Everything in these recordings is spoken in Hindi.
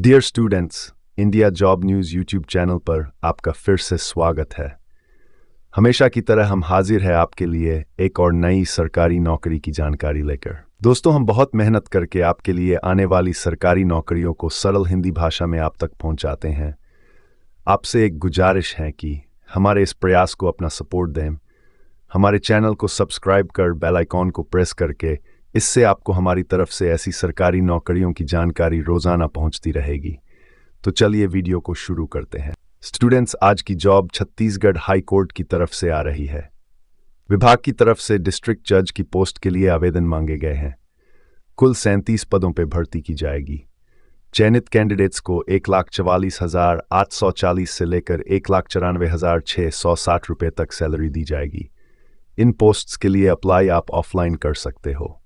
Dear students, India job news YouTube channel पर आपका फिर से स्वागत है। हमेशा की तरह हम हाजिर हैं आपके लिए एक और नई सरकारी नौकरी की जानकारी लेकर। दोस्तों, हम बहुत मेहनत करके आपके लिए आने वाली सरकारी नौकरियों को सरल हिंदी भाषा में आप तक पहुंचाते हैं। आपसे एक गुजारिश है कि हमारे इस प्रयास को अपना सपोर्ट दें। हमारे चैनल को सब्सक्राइब कर बेल आइकॉन को प्रेस करके, इससे आपको हमारी तरफ से ऐसी सरकारी नौकरियों की जानकारी रोजाना पहुंचती रहेगी। तो चलिए वीडियो को शुरू करते हैं। स्टूडेंट्स, आज की जॉब छत्तीसगढ़ हाई कोर्ट की तरफ से आ रही है। विभाग की तरफ से डिस्ट्रिक्ट जज की पोस्ट के लिए आवेदन मांगे गए हैं। कुल 37 पदों पर भर्ती की जाएगी। चयनित कैंडिडेट्स को 1,44,840 से लेकर 1,94,660 रुपये तक सैलरी दी जाएगी। इन पोस्ट्स के लिए अप्लाई आप ऑफलाइन कर सकते हो।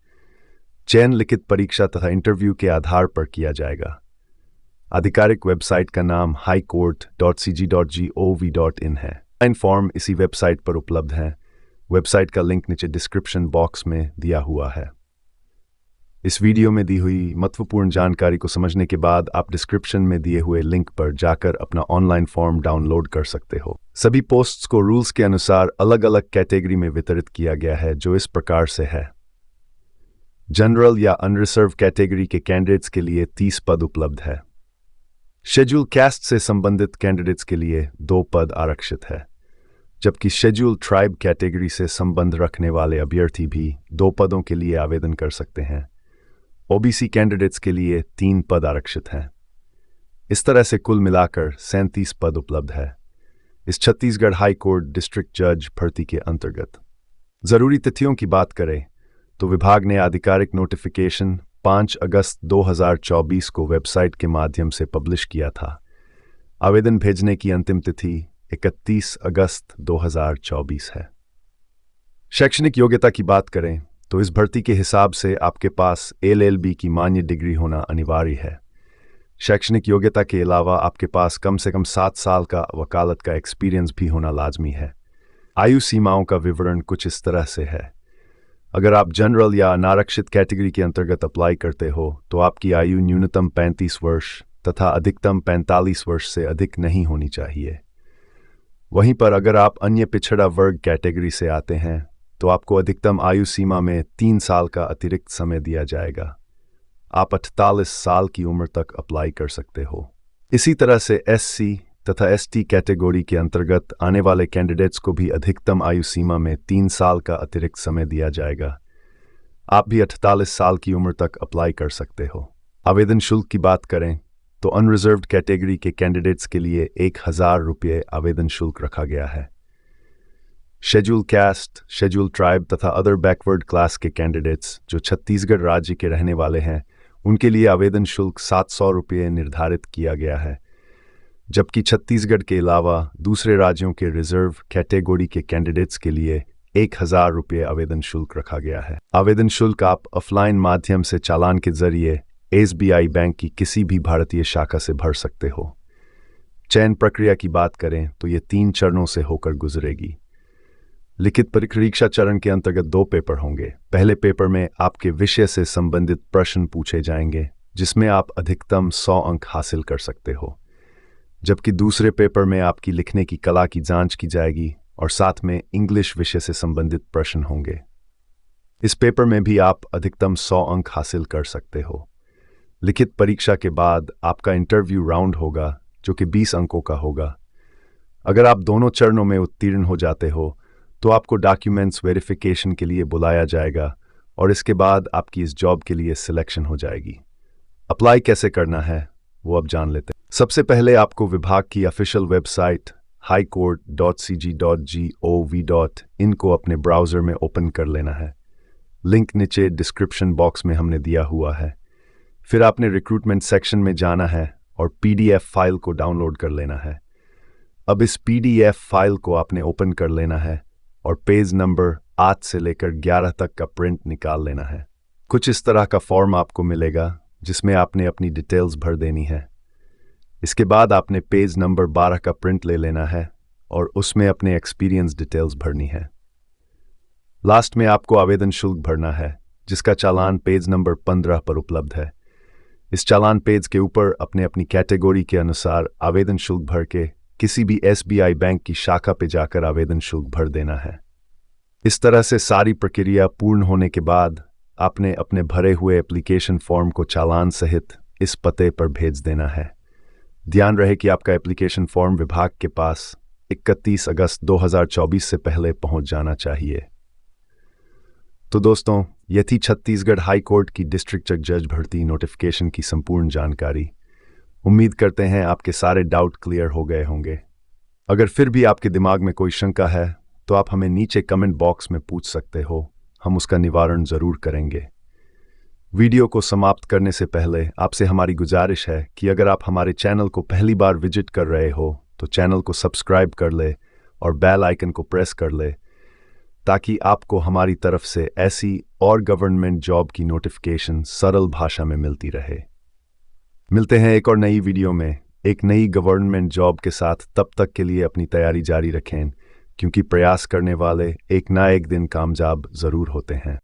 चयन लिखित परीक्षा तथा इंटरव्यू के आधार पर किया जाएगा। आधिकारिक वेबसाइट का नाम highcourt.cg.gov.in है। ऑनलाइन फॉर्म इसी वेबसाइट पर उपलब्ध है। वेबसाइट का लिंक नीचे डिस्क्रिप्शन बॉक्स में दिया हुआ है। इस वीडियो में दी हुई महत्वपूर्ण जानकारी को समझने के बाद आप डिस्क्रिप्शन में दिए हुए लिंक पर जाकर अपना ऑनलाइन फॉर्म डाउनलोड कर सकते हो। सभी पोस्ट्स को रूल्स के अनुसार अलग अलग कैटेगरी में वितरित किया गया है, जो इस प्रकार से है। जनरल या अनरिजर्व कैटेगरी के कैंडिडेट्स के लिए 30 पद उपलब्ध है। शेड्यूल कास्ट से संबंधित कैंडिडेट्स के लिए 2 पद आरक्षित है, जबकि शेड्यूल ट्राइब कैटेगरी से संबंध रखने वाले अभ्यर्थी भी 2 पदों के लिए आवेदन कर सकते हैं। ओबीसी कैंडिडेट्स के लिए 3 पद आरक्षित हैं। इस तरह से कुल मिलाकर 37 पद उपलब्ध है इस छत्तीसगढ़ हाई कोर्ट डिस्ट्रिक्ट जज भर्ती के अंतर्गत। जरूरी तिथियों की बात करें तो विभाग ने आधिकारिक नोटिफिकेशन 5 अगस्त 2024 को वेबसाइट के माध्यम से पब्लिश किया था। आवेदन भेजने की अंतिम तिथि 31 अगस्त 2024 है। शैक्षणिक योग्यता की बात करें तो इस भर्ती के हिसाब से आपके पास LLB की मान्य डिग्री होना अनिवार्य है। शैक्षणिक योग्यता के अलावा आपके पास कम से कम 7 साल का वकालत का एक्सपीरियंस भी होना लाजमी है। आयु सीमाओं का विवरण कुछ इस तरह से है। अगर आप जनरल या अनारक्षित कैटेगरी के अंतर्गत अप्लाई करते हो तो आपकी आयु न्यूनतम 35 वर्ष तथा अधिकतम 45 वर्ष से अधिक नहीं होनी चाहिए। वहीं पर अगर आप अन्य पिछड़ा वर्ग कैटेगरी से आते हैं तो आपको अधिकतम आयु सीमा में 3 साल का अतिरिक्त समय दिया जाएगा। आप 48 साल की उम्र तक अप्लाई कर सकते हो। इसी तरह से SC तथा ST कैटेगरी के अंतर्गत आने वाले कैंडिडेट्स को भी अधिकतम आयु सीमा में 3 साल का अतिरिक्त समय दिया जाएगा। आप भी 48 साल की उम्र तक अप्लाई कर सकते हो। आवेदन शुल्क की बात करें तो अनरिजर्व्ड कैटेगरी के कैंडिडेट्स के लिए 1,000 रुपये आवेदन शुल्क रखा गया है। शेड्यूल कास्ट, शेड्यूल ट्राइब तथा अदर बैकवर्ड क्लास के कैंडिडेट्स जो छत्तीसगढ़ राज्य के रहने वाले हैं, उनके लिए आवेदन शुल्क 700 रुपये निर्धारित किया गया है, जबकि छत्तीसगढ़ के अलावा दूसरे राज्यों के रिजर्व कैटेगरी के कैंडिडेट्स के लिए 1,000 रुपये आवेदन शुल्क रखा गया है। आवेदन शुल्क आप ऑफलाइन माध्यम से चालान के जरिए SBI बैंक की किसी भी भारतीय शाखा से भर सकते हो। चयन प्रक्रिया की बात करें तो ये 3 चरणों से होकर गुजरेगी। लिखित परीक्षा चरण के अंतर्गत 2 पेपर होंगे। पहले पेपर में आपके विषय से संबंधित प्रश्न पूछे जाएंगे, जिसमें आप अधिकतम 100 अंक हासिल कर सकते हो, जबकि दूसरे पेपर में आपकी लिखने की कला की जांच की जाएगी और साथ में इंग्लिश विषय से संबंधित प्रश्न होंगे। इस पेपर में भी आप अधिकतम 100 अंक हासिल कर सकते हो। लिखित परीक्षा के बाद आपका इंटरव्यू राउंड होगा, जो कि 20 अंकों का होगा। अगर आप दोनों चरणों में उत्तीर्ण हो जाते हो तो आपको डॉक्यूमेंट्स वेरिफिकेशन के लिए बुलाया जाएगा और इसके बाद आपकी इस जॉब के लिए सिलेक्शन हो जाएगी। अप्लाई कैसे करना है वो अब जान लेते हैं। सबसे पहले आपको विभाग की ऑफिशियल वेबसाइट highcourt.cg.gov.in को अपने ब्राउज़र में ओपन कर लेना है। लिंक नीचे डिस्क्रिप्शन बॉक्स में हमने दिया हुआ है। फिर आपने रिक्रूटमेंट सेक्शन में जाना है और PDF फाइल को डाउनलोड कर लेना है। अब इस PDF फाइल को आपने ओपन कर लेना है और पेज नंबर 8 से लेकर 11 तक का प्रिंट निकाल लेना है। कुछ इस तरह का फॉर्म आपको मिलेगा जिसमें आपने अपनी डिटेल्स भर देनी है। इसके बाद आपने पेज नंबर 12 का प्रिंट ले लेना है और उसमें अपने एक्सपीरियंस डिटेल्स भरनी है। लास्ट में आपको आवेदन शुल्क भरना है, जिसका चालान पेज नंबर 15 पर उपलब्ध है। इस चालान पेज के ऊपर अपने अपनी कैटेगरी के अनुसार आवेदन शुल्क भर के किसी भी एसबीआई बैंक की शाखा पे जाकर आवेदन शुल्क भर देना है। इस तरह से सारी प्रक्रिया पूर्ण होने के बाद आपने अपने भरे हुए एप्लीकेशन फॉर्म को चालान सहित इस पते पर भेज देना है। ध्यान रहे कि आपका एप्लीकेशन फॉर्म विभाग के पास 31 अगस्त 2024 से पहले पहुंच जाना चाहिए। तो दोस्तों, यह थी छत्तीसगढ़ हाई कोर्ट की डिस्ट्रिक्ट जज भर्ती नोटिफिकेशन की संपूर्ण जानकारी। उम्मीद करते हैं आपके सारे डाउट क्लियर हो गए होंगे। अगर फिर भी आपके दिमाग में कोई शंका है तो आप हमें नीचे कमेंट बॉक्स में पूछ सकते हो, हम उसका निवारण जरूर करेंगे। वीडियो को समाप्त करने से पहले आपसे हमारी गुजारिश है कि अगर आप हमारे चैनल को पहली बार विजिट कर रहे हो तो चैनल को सब्सक्राइब कर ले और बेल आइकन को प्रेस कर ले, ताकि आपको हमारी तरफ से ऐसी और गवर्नमेंट जॉब की नोटिफिकेशन सरल भाषा में मिलती रहे। मिलते हैं एक और नई वीडियो में एक नई गवर्नमेंट जॉब के साथ। तब तक के लिए अपनी तैयारी जारी रखें, क्योंकि प्रयास करने वाले एक ना एक दिन कामयाब जरूर होते हैं।